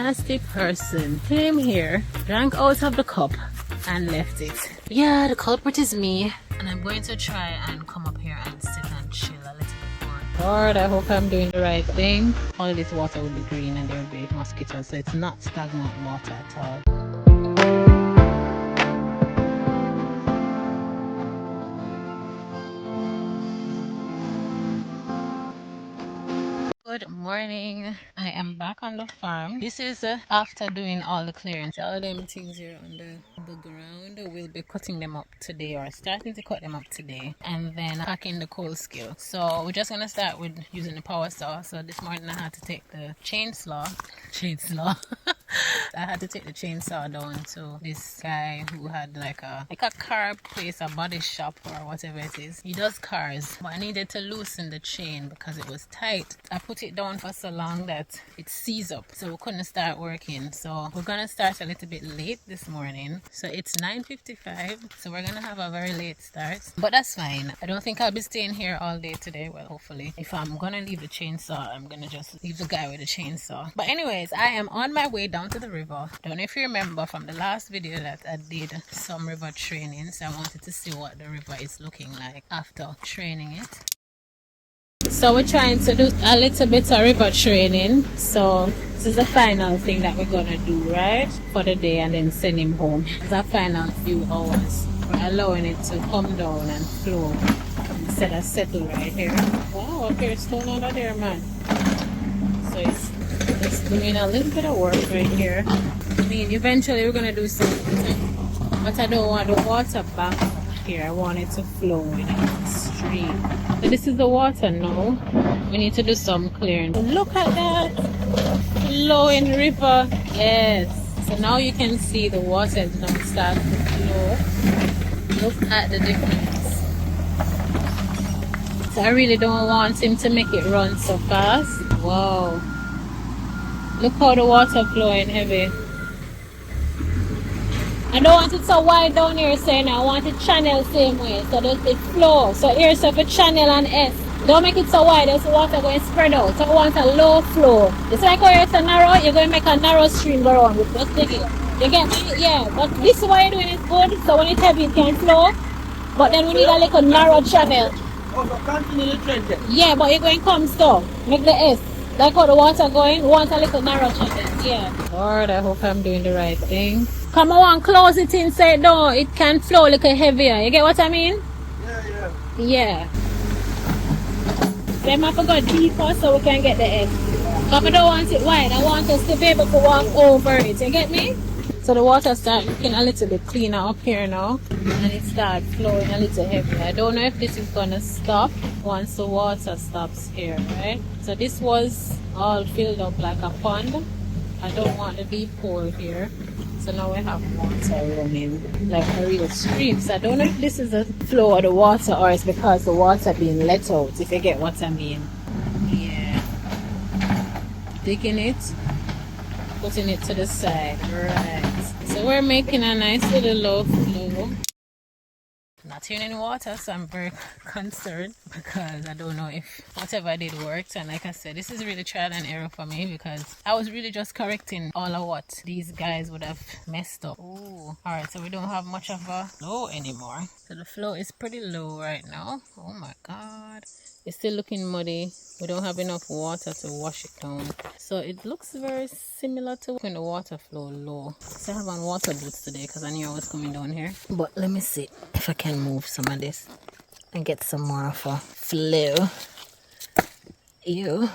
nasty person came here, drank out of the cup, and left it. Yeah, the culprit is me. And I'm going to try and come up here and sit and chill a little bit more. Lord, I hope I'm doing the right thing. All this water will be green and there will be mosquitoes, so it's not stagnant water at all. Good morning. I am back on the farm. This is after doing all the clearance. All them things here on the ground, we'll be cutting them up today, or starting to cut them up today, and then packing the coal skill. So we're just gonna start with using the power saw. So this morning I had to take the chainsaw. I had to take the chainsaw down to this guy who had like a car place, a body shop or whatever it is. He does cars, but I needed to loosen the chain because it was tight. I put it down for so long that it seized up, so we couldn't start working. So we're gonna start a little bit late this morning. So it's 9:55, so we're gonna have a very late start, but that's fine. I don't think I'll be staying here all day today. Well, hopefully. If I'm gonna leave the chainsaw, I'm gonna just leave the guy with the chainsaw. But anyways, I am on my way down to the river. Don't know if you remember from the last video that I did some river training, so I wanted to see what the river is looking like after training it. So we're trying to do a little bit of river training. So this is the final thing that we're gonna do, right, for the day, and then send him home. It's our final few hours. We're allowing it to come down and flow instead of settle right here. Wow, okay, it's stone under there, man. So it's doing a little bit of work right here. I mean, eventually we're gonna do something, but I don't want the water back here. I want it to flow in a stream. So this is the water now. We need to do some clearing. Look at that flowing river. Yes. So now you can see the water is now starting to flow. Look at the difference. So I really don't want him to make it run so fast. Wow. Look how the water flowing heavy. I don't want it so wide down here, saying I want it channel same way, so that it flow. So here's so for channel and S. Don't make it so wide, there's water going spread out. So I want a low flow. It's like how it's a narrow, you're going to make a narrow stream go around with just dig it. You get me? Yeah. But this way you're doing is good, so when it's heavy it can flow. But then we need a little narrow channel. Oh, so continue the trend then? Yeah, but you're going to come so. Make the S. Like how the water going, we want a little narrow channel. Yeah. Lord, I hope I'm doing the right thing. Come on, close it in so it can flow a little heavier. You get what I mean? Yeah. Yeah. Then I have to go deeper so we can get the egg. But I don't want it wide. I want us to be able to walk over it. You get me? So the water starts looking a little bit cleaner up here now. And it starts flowing a little heavier. I don't know if this is going to stop once the water stops here, right? So this was all filled up like a pond. I don't want the deep pool here. So now we have water running like a real stream. So I don't know if this is the flow of the water or it's because the water being let out, if you get what I mean. Yeah. Digging it, putting it to the side. Right. So we're making a nice little low flow. Not hearing any water, so I'm very concerned because I don't know if whatever I did worked. And like I said, this is really trial and error for me because I was really just correcting all of what these guys would have messed up. Ooh. Alright, so we don't have much of a flow anymore. So the flow is pretty low right now. Oh my god. It's still looking muddy. We don't have enough water to wash it down. So it looks very similar to when the water flow low. So I have on water boots today because I knew I was coming down here. But let me see if I can move some of this and get some more of a flow. Ew.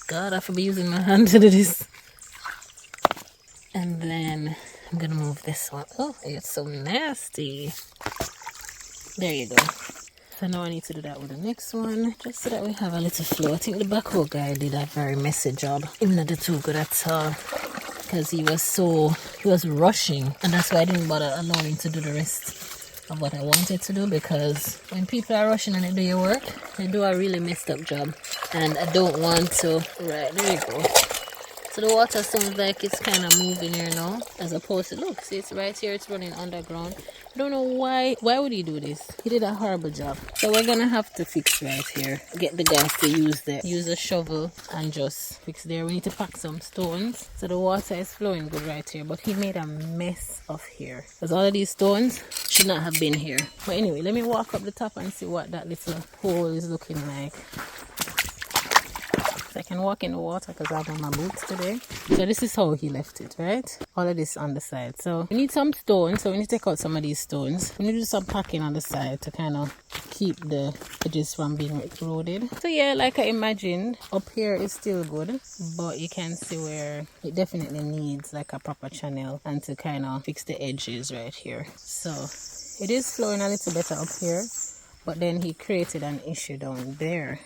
God, I have to be using my hand to do this. And then I'm gonna move this one. Oh, it's so nasty. There you go. So now I need to do that with the next one, just so that we have a little flow. I think the backhoe guy did a very messy job. Even not too good at all, because he was rushing, and that's why I didn't bother allowing him to do the rest of what I wanted to do, because when people are rushing and they do your work, they do a really messed up job, and I don't want to. Right, there you go. So the water sounds like it's kind of moving here now, as opposed to, look, see, it's right here, it's running underground. I don't know why would he do this. He did a horrible job. So we're gonna have to fix right here. Get the guys to use a shovel and just fix there. We need to pack some stones so the water is flowing good right here. But he made a mess of here because all of these stones should not have been here. But anyway, let me walk up the top and see what that little hole is looking like. So I can walk in the water because I have on my boots today. So this is how he left it, right? All of this on the side. So we need some stones. So we need to take out some of these stones. We need to do some packing on the side to kind of keep the edges from being eroded. So yeah, like I imagined, up here is still good. But you can see where it definitely needs like a proper channel and to kind of fix the edges right here. So it is flowing a little better up here. But then he created an issue down there.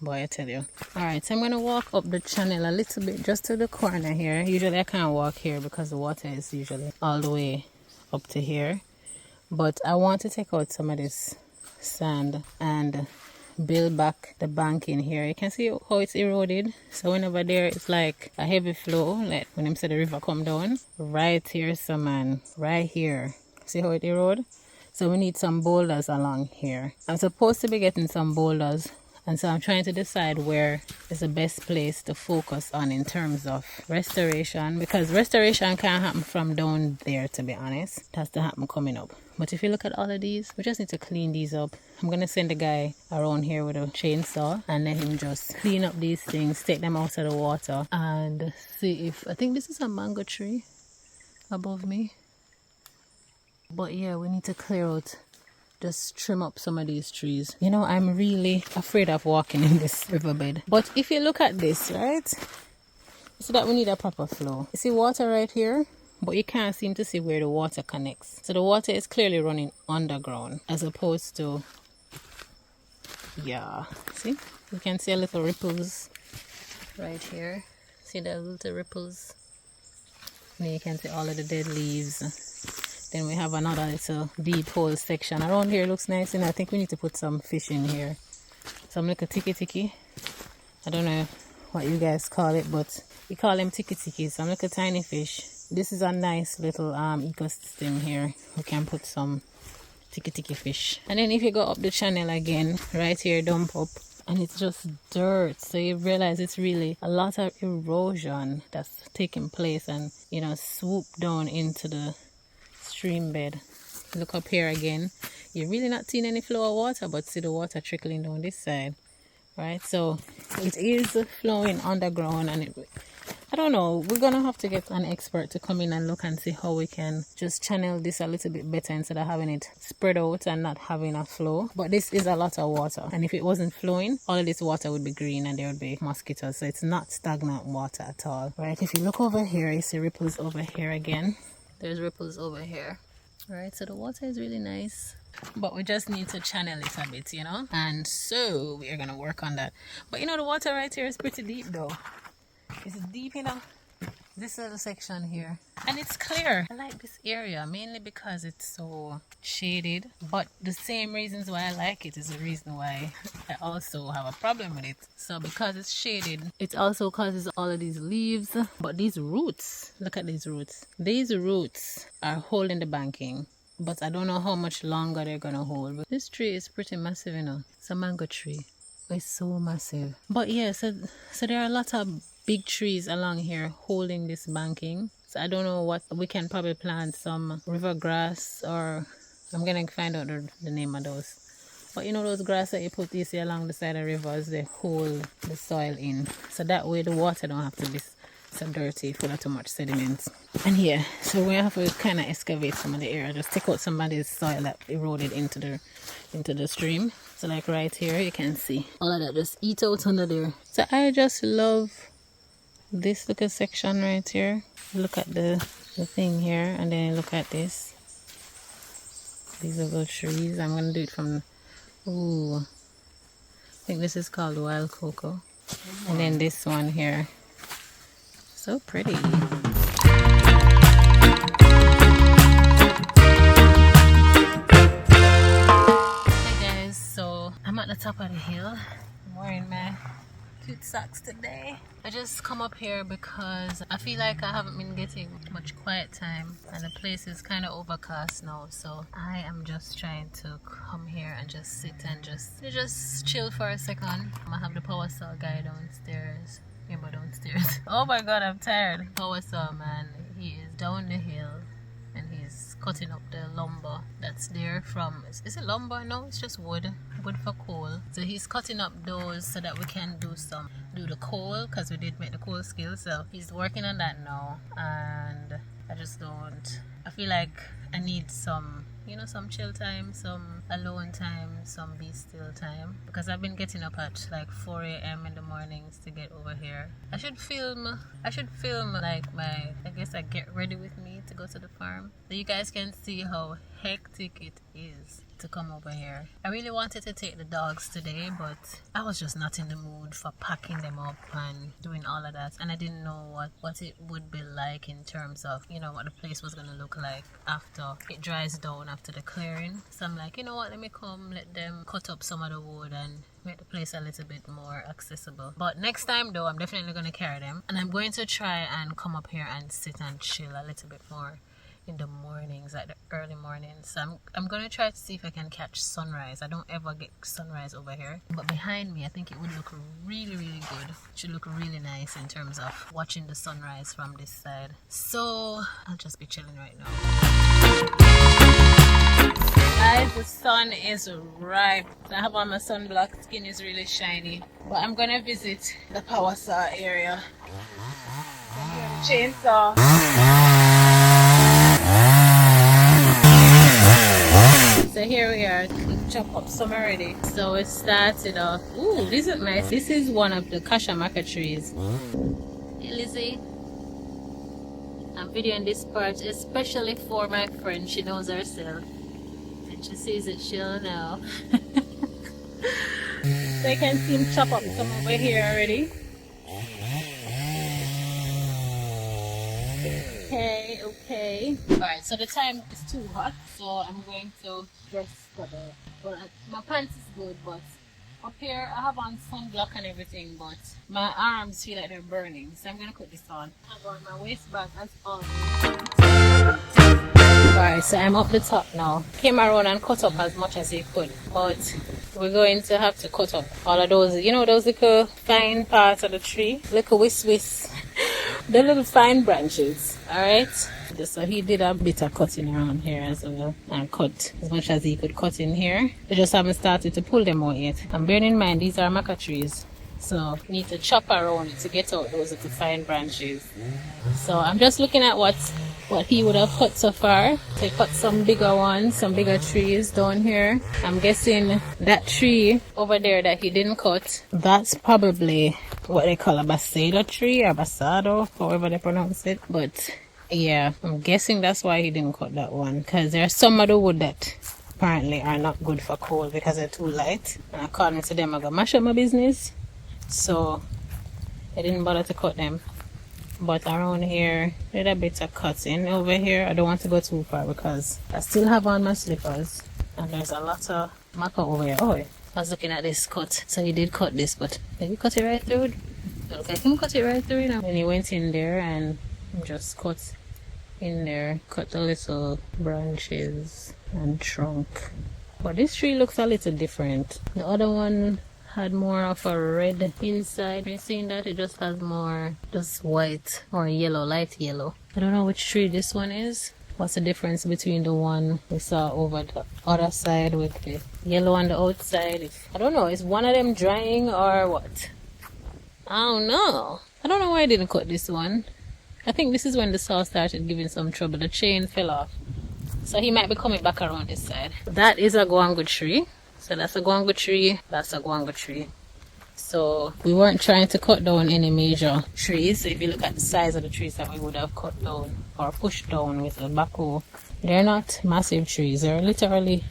Boy, I tell you. Alright, so I'm going to walk up the channel a little bit just to the corner here. Usually I can't walk here because the water is usually all the way up to here. But I want to take out some of this sand and build back the bank in here. You can see how it's eroded. So whenever there is like a heavy flow, like when I'm say the river come down, right here, so man, right here. See how it erode? So we need some boulders along here. I'm supposed to be getting some boulders. And so I'm trying to decide where is the best place to focus on in terms of restoration. Because restoration can't happen from down there, to be honest. It has to happen coming up. But if you look at all of these, we just need to clean these up. I'm going to send the guy around here with a chainsaw and let him just clean up these things, take them out of the water and see if... I think this is a mango tree above me. But yeah, we need to clear out... Just trim up some of these trees. You know, I'm really afraid of walking in this riverbed. But if you look at this, right? So that we need a proper flow. You see water right here? But you can't seem to see where the water connects. So the water is clearly running underground. As opposed to... Yeah. See? You can see a little ripples right here. See the little ripples? And then you can see all of the dead leaves. Then we have another little deep hole section. Around here looks nice, and I think we need to put some fish in here. Some little tiki-tiki. I don't know what you guys call it, but we call them tiki-tikis. Some little tiny fish. This is a nice little ecosystem here. We can put some tiki-tiki fish. And then if you go up the channel again, right here, dump up. And it's just dirt. So you realize it's really a lot of erosion that's taking place and, you know, swoop down into the stream bed. Look up here again. You're really not seeing any flow of water, but see the water trickling down this side, right? So it is flowing underground, and I don't know, we're gonna have to get an expert to come in and look and see how we can just channel this a little bit better instead of having it spread out and not having a flow. But this is a lot of water, and if it wasn't flowing, all of this water would be green and there would be mosquitoes. So it's not stagnant water at all, right? If you look over here, you see ripples over here again. There's ripples over here, right? So the water is really nice, but we just need to channel it a bit, you know? And so we are going to work on that. But you know, the water right here is pretty deep though. It's deep enough. This little section here, and it's clear. I like this area mainly because it's so shaded, but the same reasons why I like it is the reason why I also have a problem with it. So because it's shaded, it also causes all of these leaves, but these roots, look at these roots are holding the banking, but I don't know how much longer they're gonna hold. But this tree is pretty massive, you know. It's a mango tree. It's so massive. But yeah, so there are a lot of big trees along here holding this banking. So I don't know what we can probably plant some river grass, or I'm gonna find out the name of those. But you know those grass that you put this along the side of rivers, they hold the soil in. So that way the water don't have to be so dirty, full of too much sediment. And yeah, so we have to kind of excavate some of the area, just take out some of this soil that eroded into the stream. So like right here, you can see all of that just eat out under there. So I just love this little section right here. Look at the thing here, and then look at this. These little trees. I'm gonna do it from, ooh, I think this is called wild cocoa. And then this one here. So pretty. Hey guys, so I'm at the top of the hill. I'm wearing my cute socks today. I just come up here because I feel like I haven't been getting much quiet time and the place is kind of overcast now, so I am just trying to come here and just sit and just chill for a second. I have the power saw guy downstairs. Yeah, but downstairs. Oh my god, I'm tired. Power saw man, he is down the hill and he's cutting up the lumber that's there from, is it lumber? No, it's just wood for coal. So he's cutting up those so that we can do the coal, because we did make the coal skill. So he's working on that now, and I feel like I need some, some chill time, some alone time, some be still time, because I've been getting up at like 4 a.m. in the mornings to get over here. I should film like I guess I get ready with me to go to the farm, so you guys can see how hectic it is to come over here. I really wanted to take the dogs today, but I was just not in the mood for packing them up and doing all of that, and I didn't know what it would be like in terms of what the place was going to look like after it dries down, after the clearing. So I'm like, let me come, let them cut up some of the wood and make the place a little bit more accessible. But next time though, I'm definitely going to carry them, and I'm going to try and come up here and sit and chill a little bit more in the mornings, like the early mornings. So I'm gonna try to see if I can catch sunrise. I don't ever get sunrise over here, but behind me I think it would look really good. It should look really nice in terms of watching the sunrise from this side. So I'll just be chilling right now. Guys, the sun is ripe. I have on my sunblock, skin is really shiny, but I'm gonna visit the power saw area. Chainsaw. So here we are, chop up some already. So it started off. Ooh, this is nice. This is one of the Kashamaka trees. Hey Lizzie, I'm videoing this part especially for my friend. She knows herself and she sees it, she'll know. So you can see him chop up some over here already. Okay. Alright, so the time is too hot, so I'm going to dress for the... Well, my pants is good, but up here I have on sunblock and everything, but my arms feel like they're burning, so I'm going to put this on. I have on my waistband as well. Alright, so I'm up the top now. Came around and cut up as much as he could, but we're going to have to cut up all of those, those little fine parts of the tree, little whisk. The little fine branches, alright? So he did a bit of cutting around here as well, and cut as much as he could cut in here. We just haven't started to pull them out yet. And bearing in mind, these are maca trees, so you need to chop around it to get out those little fine branches. So I'm just looking at what he would have cut so far. So he cut some bigger ones, some bigger trees down here. I'm guessing that tree over there that he didn't cut, that's probably what they call a basado tree or basado, however they pronounce it. But yeah, I'm guessing that's why he didn't cut that one, because there are some of the wood that apparently are not good for coal because they're too light, and according to them I got mash up my business, so I didn't bother to cut them. But around here, did a bit of cutting. Over here I don't want to go too far because I still have on my slippers, and there's a lot of maca over here. Oh, I was looking at this cut, so he did cut this, but did he cut it right through? Okay, I can cut it right through now. Then he went in there and just cut in there, cut the little branches and trunk. But this tree looks a little different. The other one had more of a red inside. You're seeing that it just has more just white or yellow, light yellow. I don't know which tree this one is. What's the difference between the one we saw over the other side with the yellow on the outside? I don't know, is one of them drying or what? I don't know. I don't know why I didn't cut this one. I think this is when the saw started giving some trouble. The chain fell off, so he might be coming back around this side. That is a guango tree. So that's a guango tree, that's a guango tree. So we weren't trying to cut down any major trees. So if you look at the size of the trees that we would have cut down or pushed down with a backhoe, they're not massive trees. They're literally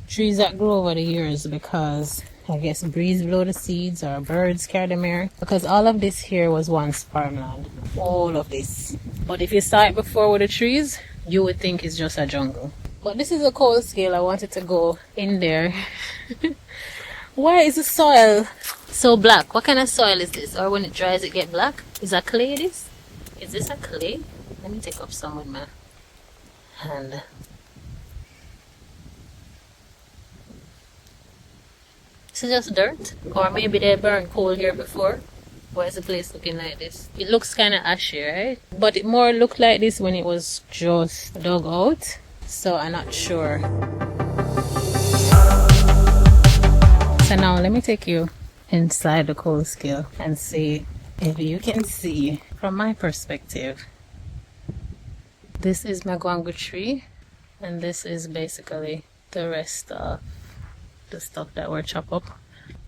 trees that grow over the years because I guess breeze blow the seeds or birds carry them here. Because all of this here was once farmland. All of this. But if you saw it before with the trees, you would think it's just a jungle. But this is a coal scale. I wanted to go in there Why is the soil so black? What kind of soil is this? Or when it dries, it get black? Is that clay? This? Is this a clay? Let me take up some with my hand. This is just dirt, or maybe they burned coal here before. Why is the place looking like this? It looks kind of ashy, right? But it more looked like this when it was just dug out. So I'm not sure. So now let me take you inside the coal scale and see if you can see from my perspective. This is my guangu tree, and this is basically the rest of the stuff that we're chopped up.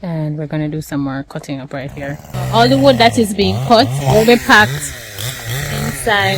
And we're gonna do some more cutting up right here. All the wood that is being cut will be packed inside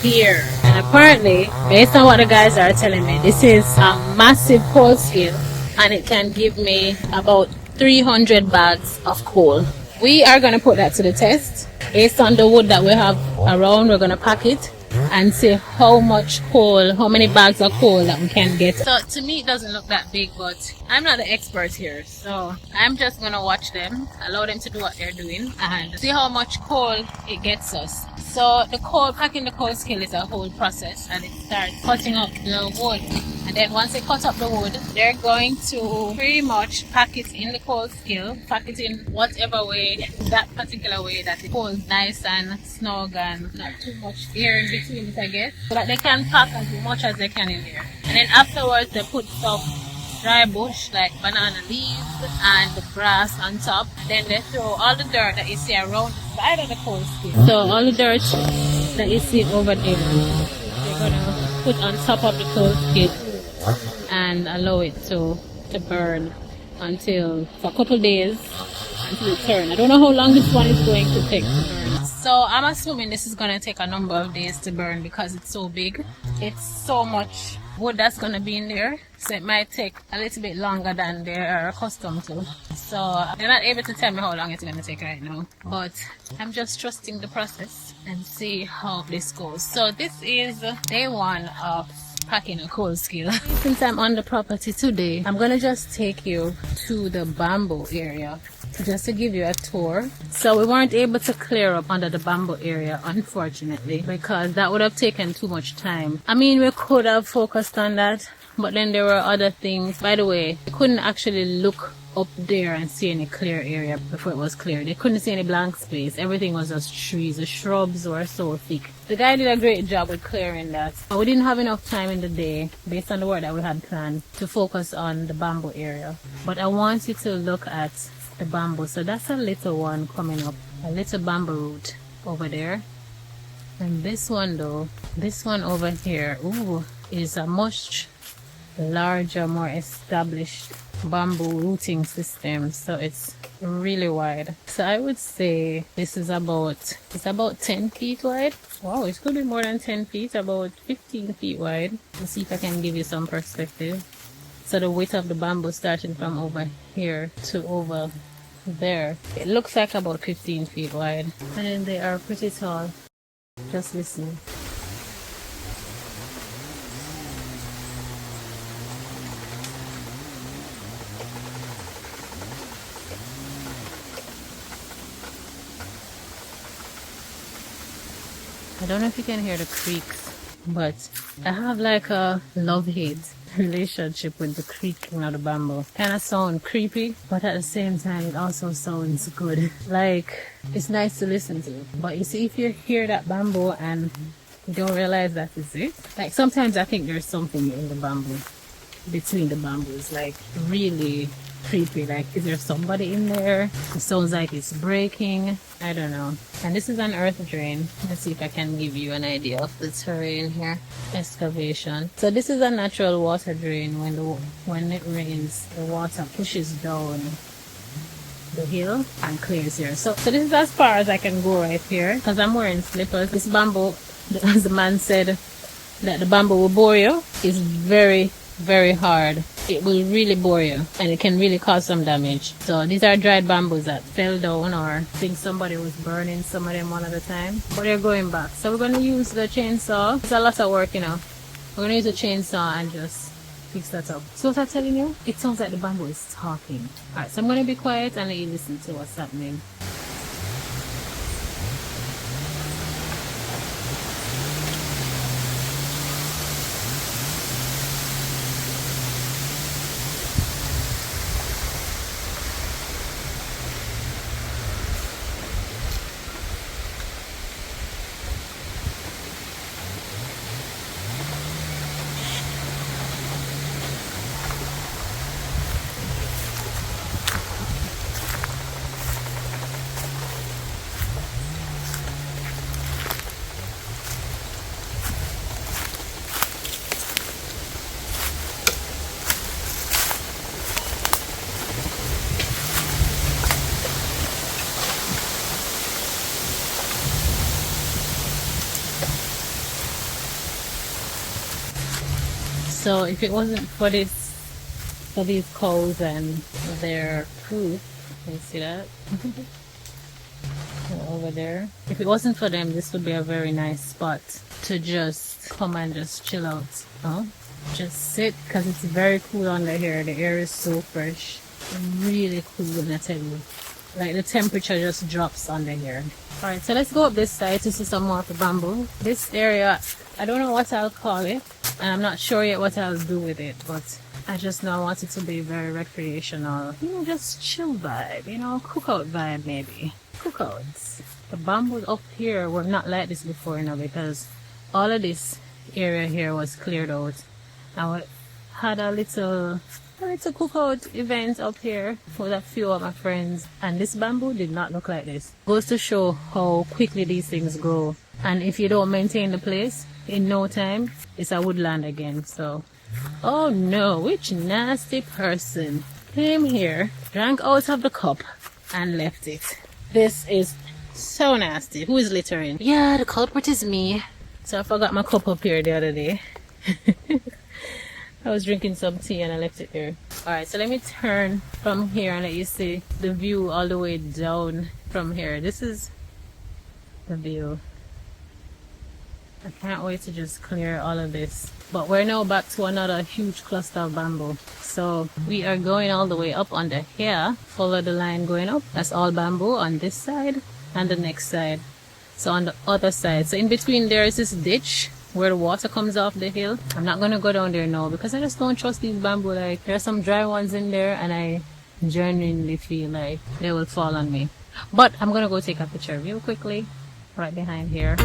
here. And apparently, based on what the guys are telling me, this is a massive coal scale, and it can give me about 300 bags of coal. We are gonna put that to the test. Based on the wood that we have around, we're gonna pack it and see how much coal, how many bags of coal that we can get. So to me it doesn't look that big, but I'm not the expert here, so I'm just gonna watch them, allow them to do what they're doing, and see how much coal it gets us. So the coal, packing the coal scale is a whole process, and it starts cutting up the wood. And then once they cut up the wood, they're going to pretty much pack it in the coal scale, pack it in whatever way, that particular way that it holds nice and snug and not too much air in between it, I guess, so that they can pack as much as they can in there. And then afterwards they put some dry bush like banana leaves and the grass on top. Then they throw all the dirt that you see around the side of the coal scale. So all the dirt that you see over there, they're gonna put on top of the coal scale and allow it to burn until for a couple days until it turns. I don't know how long this one is going to take to burn. So I'm assuming this is going to take a number of days to burn because it's so big. It's so much wood that's going to be in there, so it might take a little bit longer than they are accustomed to. So they're not able to tell me how long it's going to take right now, but I'm just trusting the process and see how this goes. So this is day one of packing a coal scale. Since I'm on the property today, I'm gonna just take you to the bamboo area just to give you a tour. So we weren't able to clear up under the bamboo area, unfortunately, because that would have taken too much time. I mean, we could have focused on that, but then there were other things. By the way, we couldn't actually look up there and see any clear area before it was clear. They couldn't see any blank space. Everything was just trees. The shrubs were so thick. The guy did a great job with clearing that. But we didn't have enough time in the day, based on the work that we had planned, to focus on the bamboo area. But I want you to look at the bamboo. So that's a little one coming up. A little bamboo root over there. And this one though, this one over here, ooh, is a much larger, more established bamboo rooting system, so it's really wide. So I would say this is about 10 feet wide. Wow, it could be more than 10 feet, about 15 feet wide. Let's see if I can give you some perspective. So the width of the bamboo starting from over here to over there, it looks like about 15 feet wide, and they are pretty tall. Just listen. I don't know if you can hear the creaks, but I have like a love-hate relationship with the creaking of the bamboo. Kind of sound creepy, but at the same time it also sounds good. Like, it's nice to listen to. But you see, if you hear that bamboo and you don't realize that is it, like sometimes I think there's something in the bamboo, between the bamboos, like really creepy. Like, is there somebody in there? It sounds like it's breaking. I don't know. And this is an earth drain. Let's see if I can give you an idea of the terrain here. Excavation. So this is a natural water drain. When it rains, the water pushes down the hill and clears here. So this is as far as I can go right here, because I'm wearing slippers. This bamboo, as the man said, that the bamboo will bore you, is very, very hard. It will really bore you, and it can really cause some damage. So these are dried bamboos that fell down, or I think somebody was burning some of them one at a time, but they're going back. So we're going to use the chainsaw. It's a lot of work, you know. We're going to use a chainsaw and just fix that up. So what I'm telling you, it sounds like the bamboo is talking. Alright, so I'm gonna be quiet and let you listen to what's happening. So if it wasn't for these cows and their food, can you see that? Over there. If it wasn't for them, this would be a very nice spot to just come and just chill out. Just sit, because it's very cool under here. The air is so fresh. Really cool, I tell you. Like the temperature just drops under here. Alright, so let's go up this side to see some more of the bamboo. This area, I don't know what I'll call it. And I'm not sure yet what I'll do with it, but I just know I want it to be very recreational. You know, just chill vibe, you know, cookout vibe maybe. Cookouts. The bamboos up here were not like this before, you know, because all of this area here was cleared out. I had a little cookout event up here with a few of my friends, and this bamboo did not look like this. Goes to show how quickly these things grow, and if you don't maintain the place, in no time it's a woodland again. So, oh no, which nasty person came here, drank out of the cup and left it. This is so nasty. Who is littering? Yeah, the culprit is me. So I forgot my cup up here the other day. I was drinking some tea and I left it there. Alright, so let me turn from here and let you see the view all the way down from here. This is the view. I can't wait to just clear all of this. But we're now back to another huge cluster of bamboo. So we are going all the way up under here. Follow the line going up. That's all bamboo on this side and the next side. So on the other side. So in between there is this ditch where the water comes off the hill. I'm not going to go down there now because I just don't trust these bamboo. Like, there are some dry ones in there and I genuinely feel like they will fall on me. But I'm going to go take a picture real quickly right behind here.